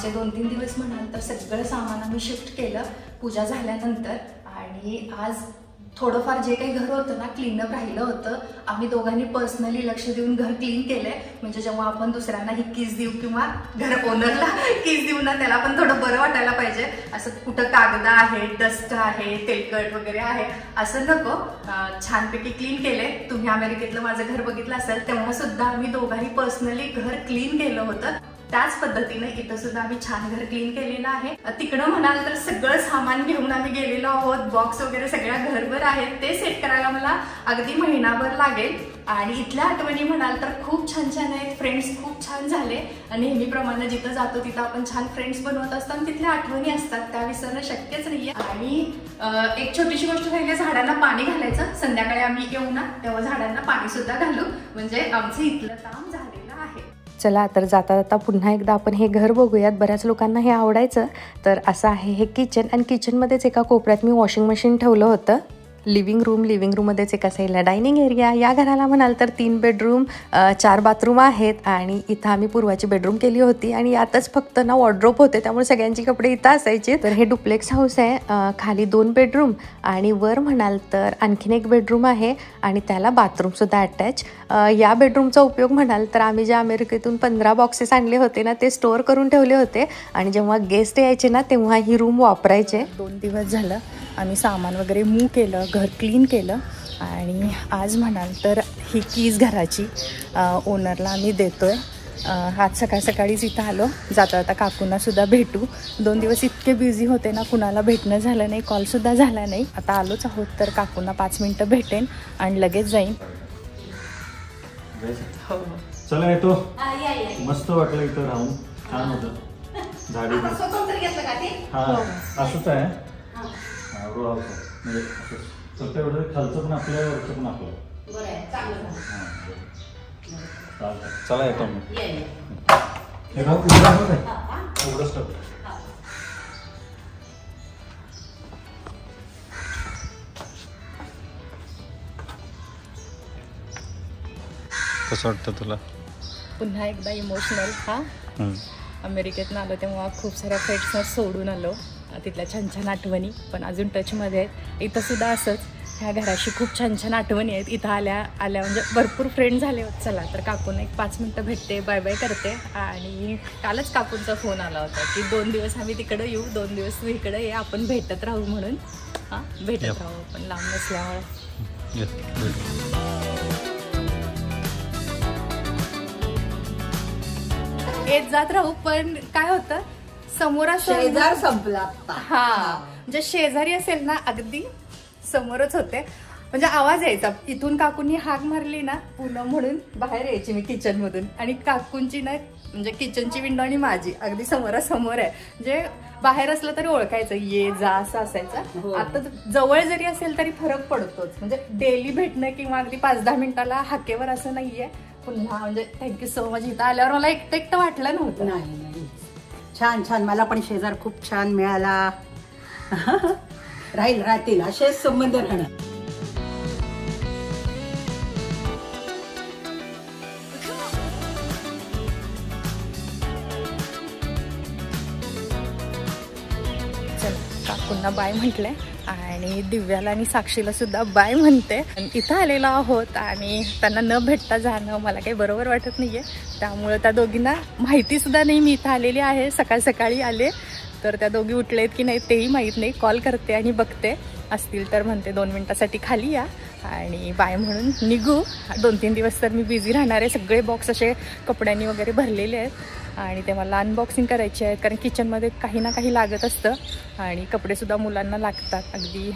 मागचे 2-3 दिवस म्हणाल तर सगळं सामान आम्ही शिफ्ट केलं पूजा झाल्यानंतर. आणि आज थोडंफार जे काही घर होतं ना क्लीनअप राहिलं होतं, आम्ही दोघांनी पर्सनली लक्ष देऊन घर क्लीन केलंय. म्हणजे जेव्हा आपण दुसऱ्यांना ही कीज देऊ किंवा घर ओनरला कीज देऊ ना, त्याला पण थोडं बरं वाटायला पाहिजे. असं कुठं कागद आहे, डस्ट आहे, तेलकट वगैरे आहे असं नको. छानपैकी क्लीन केले. तुम्ही अमेरिकेतलं माझं घर बघितलं असेल तेव्हा सुद्धा आम्ही दोघांनी पर्सनली घर क्लीन केलं होतं. त्याच पद्धतीने इथं सुद्धा आम्ही छान घर क्लीन केलेलं आहे. तिकडं म्हणाल तर सगळं सामान घेऊन आम्ही गेलेलो आहोत. बॉक्स वगैरे सगळ्या घरभर आहेत. ते सेट करायला मला अगदी महिनाभर लागेल. आणि इथल्या आठवणी म्हणाल तर खूप छान छान आहेत. फ्रेंड्स खूप छान झाले. नेहमीप्रमाणे जिथं जातो तिथं आपण छान फ्रेंड्स बनवत असतो आणि तिथल्या आठवणी असतात, त्या विसरणं शक्यच नाहीये. आणि एक छोटीशी गोष्ट राहिली, झाडांना पाणी घालायचं. संध्याकाळी आम्ही येऊ ना तेव्हा झाडांना पाणी सुद्धा घालू, म्हणजे आमचं इथलं काम झालेलं आहे. चला तर जाता जाता पुन्हा एकदा आपण हे घर बघूयात. बऱ्याच लोकांना हे आवडायचं. तर असं आहे हे किचन. आणि किचनमध्येच एका कोपऱ्यात मी वॉशिंग मशीन ठेवलं होतं. लिव्हिंग रूममध्येच एका साईडला डायनिंग एरिया. या घराला म्हणाल तर 3 बेडरूम 4 बाथरूम आहेत. आणि इथं आम्ही पूर्वाची बेडरूम केली होती आणि यातच फक्त ना वॉर्डरोब होते, त्यामुळे सगळ्यांची कपडे इथं असायचे. तर हे डुप्लेक्स हाऊस आहे. खाली 2 बेडरूम आणि वर म्हणाल तर आणखीन एक बेडरूम आहे आणि त्याला बाथरूमसुद्धा अटॅच. या बेडरूमचा उपयोग म्हणाल तर आम्ही ज्या अमेरिकेतून 15 बॉक्सेस आणले होते ना, ते स्टोअर करून ठेवले होते आणि जेव्हा गेस्ट यायचे ना तेव्हा ही रूम वापरायचे. 2 दिवस झालं आम्ही सामान वगैरे मूव केलं, घर क्लीन केलं. आणि आज म्हणाल तर ही कीज घराची ओनरला आम्ही देतोय. आज सकाळीच इथं आलो. जाता जाता काकूंना सुद्धा भेटू. 2 दिवस इतके बिझी होते ना, कुणाला भेटणं झालं नाही, कॉलसुद्धा झाला नाही. आता आलोच आहोत तर काकूंना 5 मिनटं भेटेन आणि लगेच जाईन. चला येतो. मस्त वाटलं इथं राहून, छान होतं. झाडी हा असंच आहे. म्हणजे फक्त एवढं खालचं पण आपलं, वरचं पण आपलं. चला येतो मी. कसं वाटतं तुला? पुन्हा एकदा इमोशनल. अमेरिकेतनं आलो तेव्हा खूप साऱ्या फ्रेंड्सना सोडून आलो. तिथल्या छान छान आठवणी पण अजून टचमध्ये आहेत. इथं सुद्धा असंच ह्या घराशी खूप छान छान आठवणी आहेत. इथं आल्या म्हणजे भरपूर फ्रेंड झाले होते. चला तर काकून एक 5 मिनटं भेटते, बाय बाय करते. आणि कालच काकूंचा फोन आला होता की 2 दिवस आम्ही तिकडं येऊ, 2 दिवस तू इकडं ये, आपण भेटत राहू म्हणून. भेटत राहू आपण लांब नसल्यामुळे. येत जात राहू. पण काय होतं, समोर शेजार संपला. म्हणजे शेजारी असेल ना अगदी समोरच होते. म्हणजे आवाज यायचा इथून. काकूंनी हाक मारली ना पूनम म्हणून बाहेर यायची मी किचन मधून. आणि काकूंची ना म्हणजे किचनची विंडो आणि माझी अगदी समोरासमोर आहे. म्हणजे बाहेर असलं तरी ओळखायचं, ये जा असं असायचं. आता जवळ जरी असेल तरी फरक पडतोच. म्हणजे डेली भेटणं किंवा अगदी 5-10 मिनिटाला हाकेवर असं नाहीये. पुन्हा म्हणजे थँक्यू सो मच. इथं आल्यावर मला एकटं वाटलं नव्हतं. नाही, छान छान. मला पण शेजार खूप छान मिळाला. राहतील असेच संबंध राहणार. काकूंना बाय म्हटलंय आणि दिव्याला आणि साक्षीला सुद्धा बाय म्हणते. इथं आलेलो आहोत आणि त्यांना न भेटता जाणं मला काही बरोबर वाटत नाहीये. त्यामुळे त्या दोघींना माहिती सुद्धा नाही मी इथं आलेली आहे. सकाळी आले तर त्या दोघी उठलेत की नाही तेही माहीत नाही. कॉल करते आणि बघते, असतील तर म्हणते 2 मिनिटासाठी खाली या आणि बाय म्हणून निघू. 2-3 दिवस तर मी बिझी राहणार आहे. सगळे बॉक्स असे कपड्यांनी वगैरे भरलेले आहेत आणि ते मला अनबॉक्सिंग करायचे आहेत. कारण किचनमध्ये काही ना काही लागत असतं आणि कपडेसुद्धा मुलांना लागतात अगदी.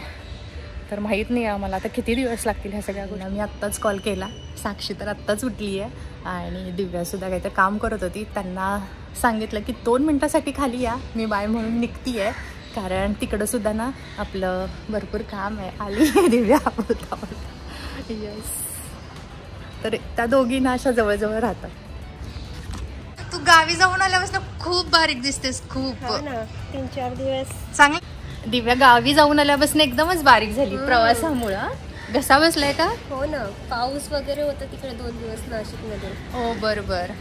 तर माहीत नाही आम्हाला आता किती दिवस लागतील ह्या सगळ्या गोष्टी. मी आत्ताच कॉल केला. साक्षी तर आत्ताच उठली आहे आणि दिव्यासुद्धा काहीतरी काम करत होती. त्यांना सांगितलं की 2 मिनिटासाठी खाली या, मी बाय म्हणून निघती आहे. कारण तिकडं सुद्धा ना आपलं भरपूर काम आहे. आली दिव्या बोलता. येस. तर त्या दोघी ना अशा जवळजवळ राहतात. तू गावी जाऊन आल्यापासून खूप बारीक दिसतेस. खूप 3-4 दिवस चांगलं. दिव्या गावी जाऊन आल्यापासून एकदमच बारीक झाली प्रवासामुळं. घसा बसलाय का? हो ना, पाऊस वगैरे होता तिकडे 2 दिवस नाशिकमध्ये. हो बरोबर.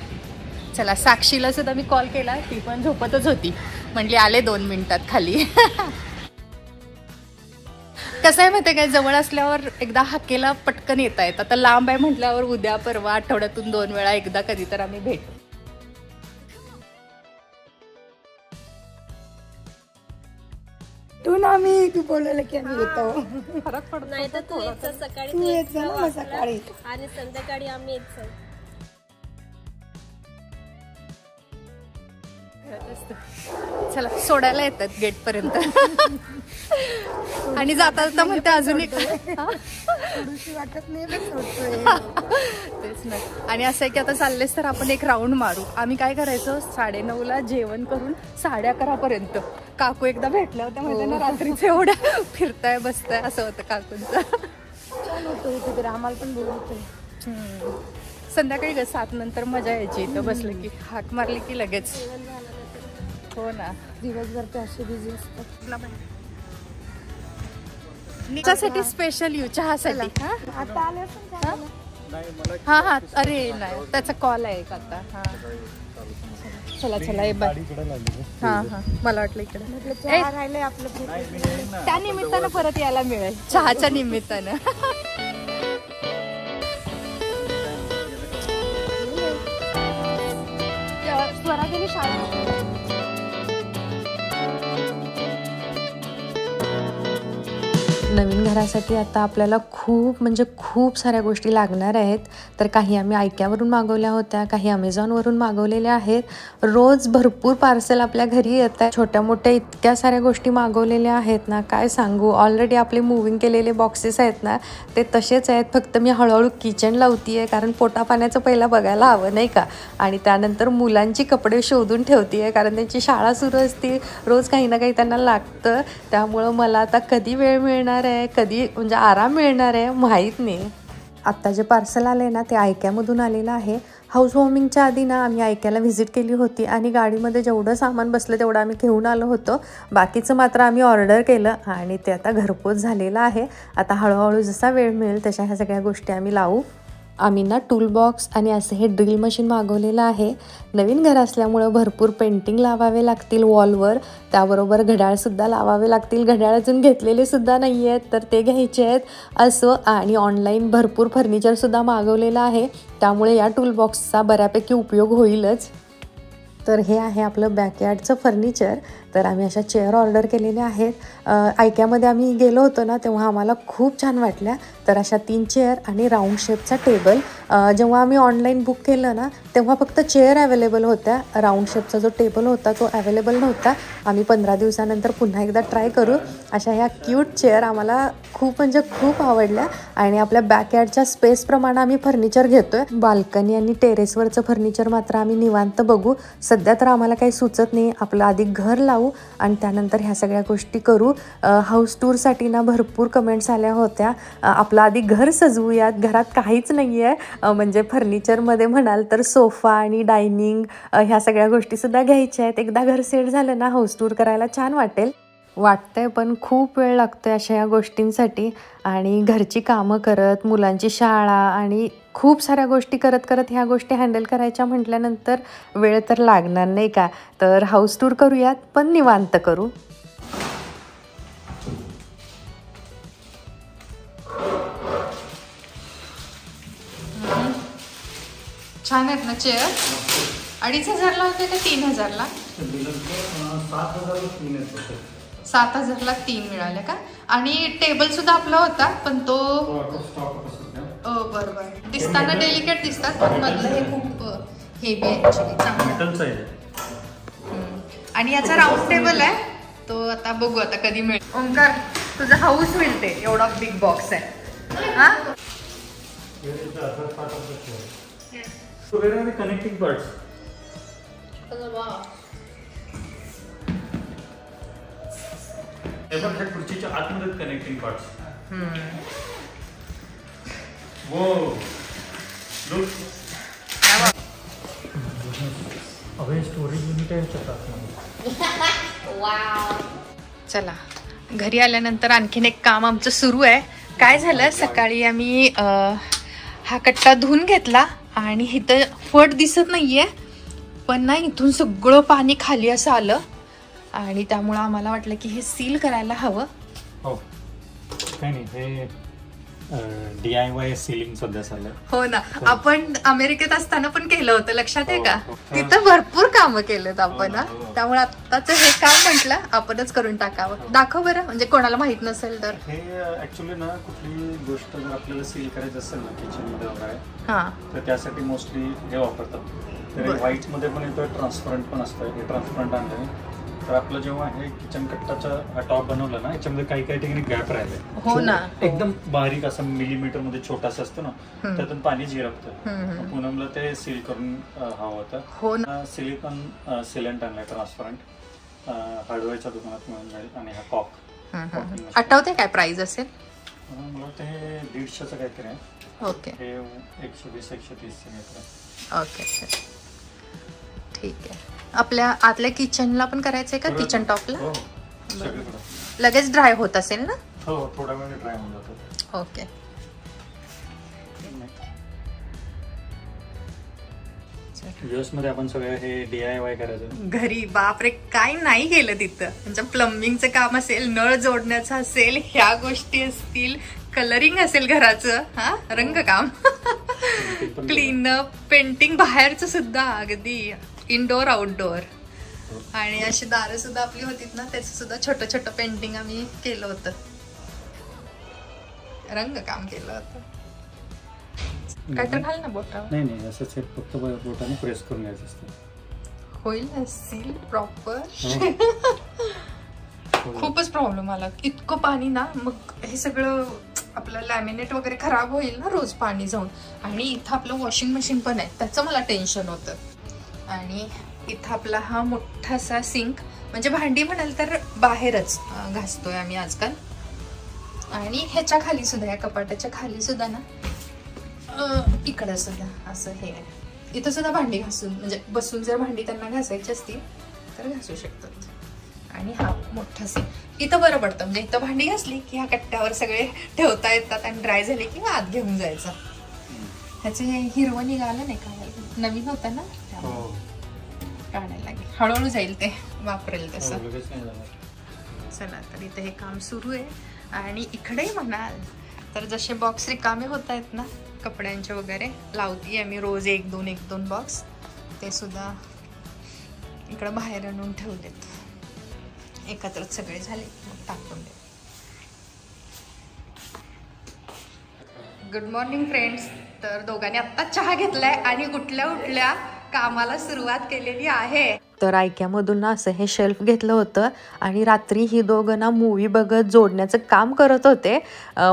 चला, साक्षीला सुद्धा मी कॉल केला, ती पण झोपतच होती, म्हणली आले 2 मिनिटात खाली. कसं आहे माहिती काय, जवळ असल्यावर एकदा हाकेला पटकन येता येत. आता लांब आहे म्हटल्यावर उद्या परवा आठवड्यातून 2 वेळा एकदा कधी तर आम्ही भेटू. तू ना आम्ही तू बोलवलं की आम्ही येतो. फरक पडतो. नाही तर तू यायचं सकाळी, तू येत जा ना सकाळी आणि संध्याकाळी आम्ही यायचं. चला, सोडायला येतात गेट पर्यंत आणि जाता जाता म्हणते अजून एक वाटत नाही पण सोडतोय. तेच ना. आणि असं आहे की आता चाललेस तर आपण एक राऊंड मारू. आम्ही काय करायचो, 9:30ला जेवण करून 11:30 पर्यंत काकू एकदा भेटल्या होत्या माहिती ना, रात्रीच एवढ्या फिरताय बसताय असं होतं काकूंचं. छान होतं इथे तर आम्हाला पण बोलवतोय. संध्याकाळी 7 नंतर मजा यायची इथं बसलं की, हाक मारली की लगेच. हो ना, दिवसभर ते असे बिझी असतात. चहासाठी स्पेशल यू, चहासाठी. आता आले असेल हा हा, अरे नाही, त्याचा कॉल आहे एक आता. हा चला चला, ये बाय. हा हा, मला वाटलं इकडे चहा राहिले आपलं. त्या निमित्तानं परत यायला मिळेल, चहाच्या निमित्तानं. स्वरा गेली शाळेत. नवीन घरासाठी आता आपल्याला खूप म्हणजे खूप साऱ्या गोष्टी लागणार आहेत. तर काही आम्ही आयक्यावरून मागवल्या होत्या, काही अमेझॉनवरून मागवलेल्या आहेत. रोज भरपूर पार्सल आपल्या घरी येत आहे. छोट्या मोठ्या इतक्या साऱ्या गोष्टी मागवलेल्या आहेत ना, काय सांगू. ऑलरेडी आपले मूविंग केलेले बॉक्सेस आहेत ना, ते तसेच आहेत. फक्त मी हळूहळू किचन लावती आहे, कारण पोटा पाण्याचं पहिला बघायला हवं नाही का. आणि त्यानंतर मुलांची कपडे शोधून ठेवती आहे, कारण त्यांची शाळा सुरू असते, रोज काही ना काही त्यांना लागतं. त्यामुळं मला आता कधी वेळ मिळणार आहे, कधी म्हणजे आराम मिळणार आहे माहीत नाही. आत्ता जे पार्सल आले ना, ते आयक्यामधून आलेलं आहे. हाऊस वॉर्मिंगच्या आधी ना आम्ही आयक्याला व्हिजिट केली होती आणि गाडीमध्ये जेवढं सामान बसलं तेवढं आम्ही घेऊन आलो होतो. बाकीचं मात्र आम्ही ऑर्डर केलं आणि ते आता घरपोच झालेलं आहे. आता हळूहळू जसा वेळ मिळेल तशा ह्या सगळ्या गोष्टी आम्ही लावू. आम्ही ना टूल बॉक्स आणि असं हे ड्रिल मशीन मागवलेलं आहे. नवीन घर असल्यामुळं भरपूर पेंटिंग लावावे लागतील वॉलवर, त्याबरोबर घड्याळसुद्धा लावावे लागतील. घड्याळ अजून घेतलेले सुद्धा नाही आहेत, तर ते घ्यायचे आहेत असं. आणि ऑनलाईन भरपूर फर्निचरसुद्धा मागवलेलं आहे, त्यामुळे या टूल बॉक्सचा बऱ्यापैकी उपयोग होईलच. तर हे आहे आपलं बॅकयार्डचं फर्निचर. तर आम्ही अशा चेअर ऑर्डर केलेल्या आहेत. आयक्यामध्ये आम्ही गेलो होतो ना, तेव्हा आम्हाला खूप छान वाटल्या. तर अशा 3 चेअर आणि राऊंड शेपचा टेबल. जेव्हा आम्ही ऑनलाईन बुक केलं ना, तेव्हा फक्त चेअर अवेलेबल होत्या, राऊंड शेपचा जो टेबल होता तो अवेलेबल नव्हता. आम्ही 15 दिवसानंतर पुन्हा एकदा ट्राय करू. अशा ह्या क्यूट चेअर आम्हाला खूप म्हणजे खूप आवडल्या. आणि आपल्या बॅकयार्डच्या स्पेसप्रमाणे आम्ही फर्निचर घेतो आहे. बाल्कनी आणि टेरेसवरचं फर्निचर मात्र आम्ही निवांत बघू. सध्या तर आम्हाला काही सुचत नाही, आपलं आधी घर लावू आणि त्यानंतर ह्या सगळ्या गोष्टी करू. हाऊस टूरसाठी ना भरपूर कमेंट्स आल्या होत्या, आपलं आधी घर सजवूयात. घरात काहीच नाही आहे, म्हणजे फर्निचरमध्ये म्हणाल तर सोफा आणि डायनिंग ह्या सगळ्या गोष्टीसुद्धा घ्यायच्या आहेत. एकदा घर सेट झालं ना, हाऊस टूर करायला छान वाटतंय, पण खूप वेळ लागतोय अशा या गोष्टींसाठी. आणि घरची कामं करत, मुलांची शाळा आणि खूप साऱ्या गोष्टी करत करत ह्या गोष्टी हँडल करायच्या म्हटल्यानंतर वेळ तर लागणार नाही का. तर हाऊस टूर करूयात, पण निवांत करू. छान आहेत ना चेअर. 2,500ला होते का 3,000ला? 7,000ला 3 मिळाले का. आणि टेबल सुद्धा आपला होता, पण तो बरोबर दिसताना डेलिकेट दिसतात, पण मधलं हे खूप हेवी आहे ॲक्च्युली, चांगलं. आणि याचा राऊंड टेबल आहे, तो आता बघू आता कधी मिळेल. ओंकार, तुझं हाऊस मिळते, एवढा बिग बॉक्स आहे. हा कनेक्टिंग पार्ट्स. खुर्चीच्या आतमध्ये कनेक्टिंग पार्ट्स. स्टोरेज युनिट आहे. चला, घरी आल्यानंतर आणखीन एक काम आमचं सुरू आहे. काय झालं, सकाळी आम्ही हा कट्टा धुवून घेतला आणि इथं फट दिसत नाहीये, पण ना इथून सगळं पाणी खाली असं आलं आणि त्यामुळं आम्हाला वाटलं की हे सील करायला हवं. हो काही नाही, हे DIY सीलिंग सध्या चाललंय. हो ना, आपण अमेरिकेत असताना पण केलं होतं, लक्षात आहे का? हो. तिथं भरपूर कामं केलेत आपण. त्यामुळे आताच हे काम म्हटलं आपणच करून टाकावं. दाखव बरं, म्हणजे कोणाला माहित नसेल तर. हे ऍक्च्युली ना कुठली गोष्ट जर आपल्याला सील करायची असेल ना किचन मध्ये वगैरे, तर त्यासाठी मोस्टली हे वापरतात. तर व्हाईट मध्ये पण येतं, ट्रान्सपरंट पण असतं. हे ट्रान्सपरंट आणलं तर आपलं जेव्हा हे किचन कट्टाचा टॉप बनवलं ना, याच्यामध्ये काही काही ठिकाणी गॅप राहिले. हो ना, एकदम बारीक असं मिलीमीटर मध्ये छोटासा असतं ना, त्यातून पाणी झिरपतं. पूनमला ते सील करून हवं होतं. हो ना, सिलिकॉन सिलेंट आणलाय ट्रान्सपरंट, हार्डवेअरच्या दुकानात मिळून. आणि हा कॉक आठवते काय प्राइस असेल? मला वाटतं हे 150चं काहीतरी आहे. ओके, हे 120-130 मीटर. ओके ठीक आहे. आपल्या आतल्या किचनला पण करायचंय का? किचन टॉपला लगेच ड्राय होत असेल ना? हो, थोडा वेळ ड्राय होऊन जातो. ओके. US मध्ये आपण सगळं हे DIY करायचं घरी. बापरे, काय नाही केलं तिथं. म्हणजे प्लंबिंगचं काम असेल, नळ जोडण्याचं असेल, ह्या गोष्टी असतील, कलरिंग असेल घराचं, हा रंगकाम, क्लीनअप, पेंटिंग, बाहेरचं सुद्धा, अगदी इनडोअर आउटडोअर. आणि अशी दारं सुद्धा आपली होती ना, त्याचं सुद्धा छोटं छोटं पेंटिंग आम्ही केलं होतं, रंगकाम केलं होतं. काय तर घाल ना बोटावर. नाही नाही, असंच फक्त बोटाने प्रेस करून घ्यायचं असतं. होईल ना सील प्रॉपर. खूपच प्रॉब्लेम आला, इतकं पाणी ना. मग हे सगळं आपलं लॅमिनेट वगैरे खराब होईल ना रोज पाणी जाऊन. आणि इथं आपलं वॉशिंग मशीन पण आहे, त्याचं मला टेन्शन होतं. आणि इथं आपला हा मोठासा सिंक, म्हणजे भांडी म्हणाल तर बाहेरच घासतोय आम्ही आजकाल. आणि ह्याच्या खाली सुद्धा, या कपाटाच्या खाली सुद्धा ना, इकडं सुद्धा असं हे आहे. इथं सुद्धा भांडी घासून, म्हणजे बसून जर भांडी त्यांना घासायची असतील तर घासू शकतात. आणि हा मोठा सिंक इथं बरं पडतं, म्हणजे इथं भांडी घासली की ह्या कट्ट्यावर सगळे ठेवता येतात आणि ड्राय झाले की आत घेऊन जायचं. ह्याचे हिरवं निघालं नाही का, नवीन होतं ना, काढायला लागेल. हळूहळू जाईल ते, वापरेल तसं. चला, तर इथं हे काम सुरू आहे. आणि इकडे म्हणाल तर जसे बॉक्स रिकामे होत आहेत ना कपड्यांचे वगैरे, लावते आम्ही रोज 1-2 बॉक्स. ते सुद्धा इकडं बाहेर आणून ठेवलेत, एकत्रच सगळे झाले मग टाकून दे. Good morning friends. तर दोघांनी आत्ता चहा घेतलाय आणि उठल्या कामाला सुरुवात केलेली आहे. तर ऐक्यामधून ना असं हे शेल्फ घेतलं होतं आणि रात्री ही दोघं ना मूवी बघत जोडण्याचं काम करत होते.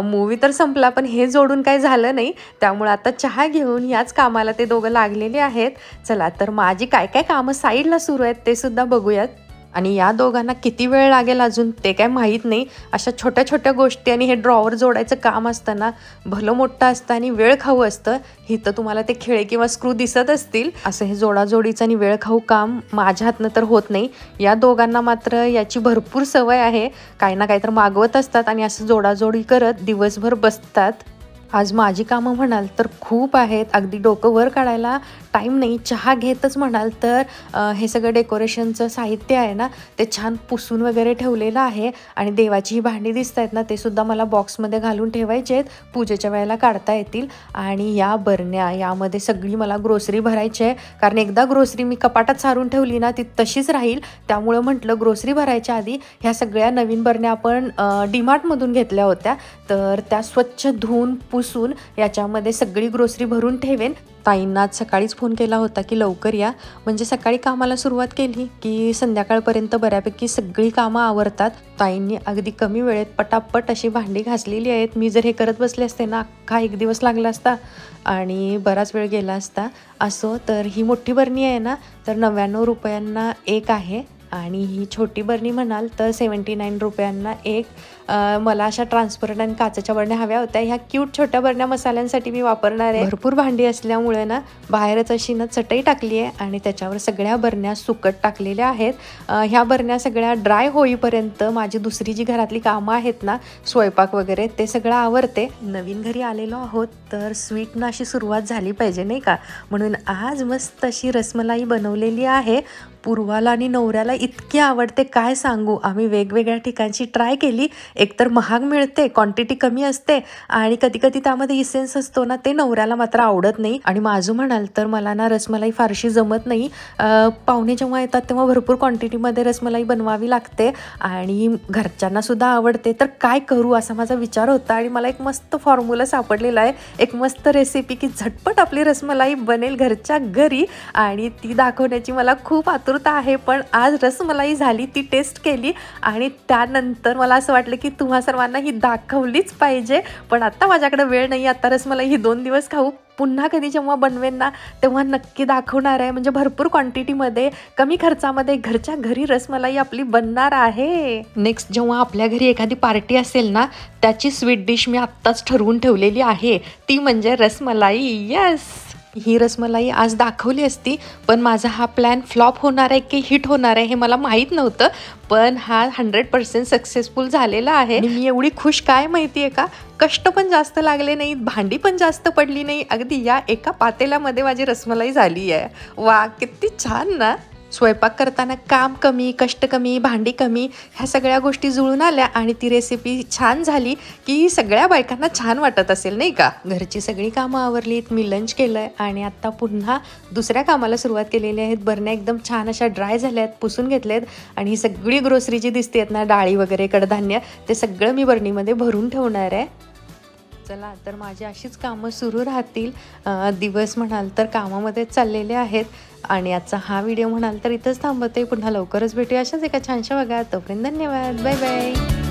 मूवी तर संपला पण हे जोडून काही झालं नाही, त्यामुळे आता चहा घेऊन याच कामाला ते दोघं लागलेले आहेत. चला, तर माझी काय काय कामं साईडला सुरू आहेत ते सुद्धा बघूयात. आणि या दोघांना किती वेळ लागेल अजून ते काय माहीत नाही. अशा छोट्या छोट्या गोष्टी, आणि हे ड्रॉवर जोडायचं काम असताना भलं मोठं असतं आणि वेळ खाऊ असतं. इथं तुम्हाला ते खिळे किंवा स्क्रू दिसत असतील. असं हे जोडाजोडीचं आणि वेळ खाऊ काम माझ्या हातनं तर होत नाही. या दोघांना मात्र याची भरपूर सवय आहे. काही ना काही तर मागवत असतात आणि असं जोडाजोडी करत दिवसभर बसतात. आज माझी कामं म्हणाल तर खूप आहेत, अगदी डोकं वर काढायला टाईम नाही. चहा घेतच म्हणाल तर हे सगळं डेकोरेशनचं साहित्य आहे ना, ते छान पुसून वगैरे ठेवलेलं आहे. आणि देवाची ही भांडी दिसत आहेत ना, ते सुद्धा मला बॉक्समध्ये घालून ठेवायचे आहेत, पूजेच्या वेळेला काढता येतील. आणि या बरण्या, यामध्ये सगळी मला ग्रोसरी भरायची आहे. कारण एकदा ग्रोसरी मी कपाटात सारून ठेवली ना, ती तशीच राहील. त्यामुळं म्हटलं ग्रोसरी भरायच्या आधी ह्या सगळ्या नवीन बरण्या आपण डीमार्टमधून घेतल्या होत्या, तर त्या स्वच्छ धुवून पुसून याच्यामध्ये सगळी ग्रोसरी भरून ठेवेन. ताईंना आज सकाळीच फोन केला होता की लवकर या, म्हणजे सकाळी कामाला सुरुवात केली की संध्याकाळपर्यंत बऱ्यापैकी सगळी कामं आवरतात. ताईंनी अगदी कमी वेळेत पटापट अशी भांडी घासलेली आहेत. मी जर हे करत बसले असते ना, अख्खा 1 दिवस लागला असता आणि बराच वेळ गेला असता. असो, तर ही मोठी बरणी आहे ना, तर 99 रुपयांना एक आहे. आणि ही छोटी बरणी म्हणाल तर 79 रुपयांना एक. मला अशा ट्रान्सपरंट आणि काचेच्या बरण्या हव्या होत्या. ह्या क्यूट छोट्या बरण्या मसाल्यांसाठी मी वापरणार आहे. भरपूर भांडी असल्यामुळे ना बाहेरच अशी ना चटई टाकली आहे आणि त्याच्यावर सगळ्या बरण्या सुकट टाकलेल्या आहेत. ह्या बरण्या सगळ्या ड्राय होईपर्यंत माझी दुसरी जी घरातली कामं आहेत ना, स्वयंपाक वगैरे, ते सगळं आवरते. नवीन घरी आलेलो आहोत तर स्वीटनं अशी सुरुवात झाली पाहिजे नाही का, म्हणून आज मस्त अशी रसमलाई बनवलेली आहे. पूर्वाला आणि नवऱ्याला इतकी आवडते काय सांगू. आम्ही वेगवेगळ्या ठिकाणची ट्राय केली. एकतर महाग मिळते, क्वांटिटी कमी असते आणि कधी कधी त्यामध्ये इसेन्स असतो ना, ते नवऱ्याला मात्र आवडत नाही. आणि माझं म्हणाल तर मला ना रसमलाई फारशी जमत नाही. पाहुणे जेव्हा येतात तेव्हा भरपूर क्वांटिटीमध्ये रसमलाई बनवावी लागते आणि घरच्यांना सुद्धा आवडते. तर काय करू असा माझा विचार होता आणि मला एक मस्त फॉर्म्युला सापडलेला आहे, एक मस्त रेसिपी की झटपट आपली रसमलाई बनेल घरच्या घरी आणि ती दाखवण्याची मला खूप आतुरता आहे. पण आज रसमलाई झाली, ती टेस्ट केली आणि त्यानंतर मला असं वाटलं की तुम्हा सर्वांना ही दाखवलीच पाहिजे. पण आता माझ्याकडे वेळ नाही. आता रसमलाई ही 2 दिवस खाऊ. पुन्हा कधी जेव्हा बनवेन ना तेव्हा नक्की दाखवणार आहे. म्हणजे भरपूर क्वांटिटीमध्ये कमी खर्चामध्ये घरच्या घरी रसमलाई आपली बनणार आहे. नेक्स्ट जेव्हा आपल्या घरी एखादी पार्टी असेल ना, त्याची स्वीट डिश मी आत्ताच ठरवून ठेवलेली आहे, ती म्हणजे रसमलाई. यस, ही रसमलाई आज दाखवली असती पण माझा हा प्लॅन फ्लॉप होणार आहे की हिट होणार आहे हे मला माहीत नव्हतं. पण हा 100% सक्सेसफुल झालेला आहे आणि मी एवढी खुश काय माहिती आहे का, कष्ट पण जास्त लागले नाहीत, भांडी पण जास्त पडली नाही. अगदी या एका पातेल्यामध्ये माझी रसमलाई झाली आहे. वा, किती छान ना. स्वयंपाक करताना काम कमी, कष्ट कमी, भांडी कमी, ह्या सगळ्या गोष्टी जुळून आल्या आणि ती रेसिपी छान झाली की सगळ्या बायकांना छान वाटत असेल नाही का. घरची सगळी कामं आवरलीत, मी लंच केलं आहे आणि आत्ता पुन्हा दुसऱ्या कामाला सुरुवात केलेली आहेत. बरण्या एकदम छान अशा ड्राय झाल्या आहेत, पुसून घेतलेत आणि ही सगळी ग्रोसरी जी दिसते आहेत ना, डाळी वगैरे, कडधान्य, ते सगळं मी बरणीमध्ये भरून ठेवणार आहे. चला तर माझी अशीच कामं सुरू राहतील. दिवस म्हणाल तर कामामध्येच चाललेले आहेत आणि आजचा हा व्हिडिओ म्हणाल तर इथंच थांबवते. पुन्हा लवकरच भेटूया अशाच एका छानशा बघा. तोपर्यंत धन्यवाद. Bye bye.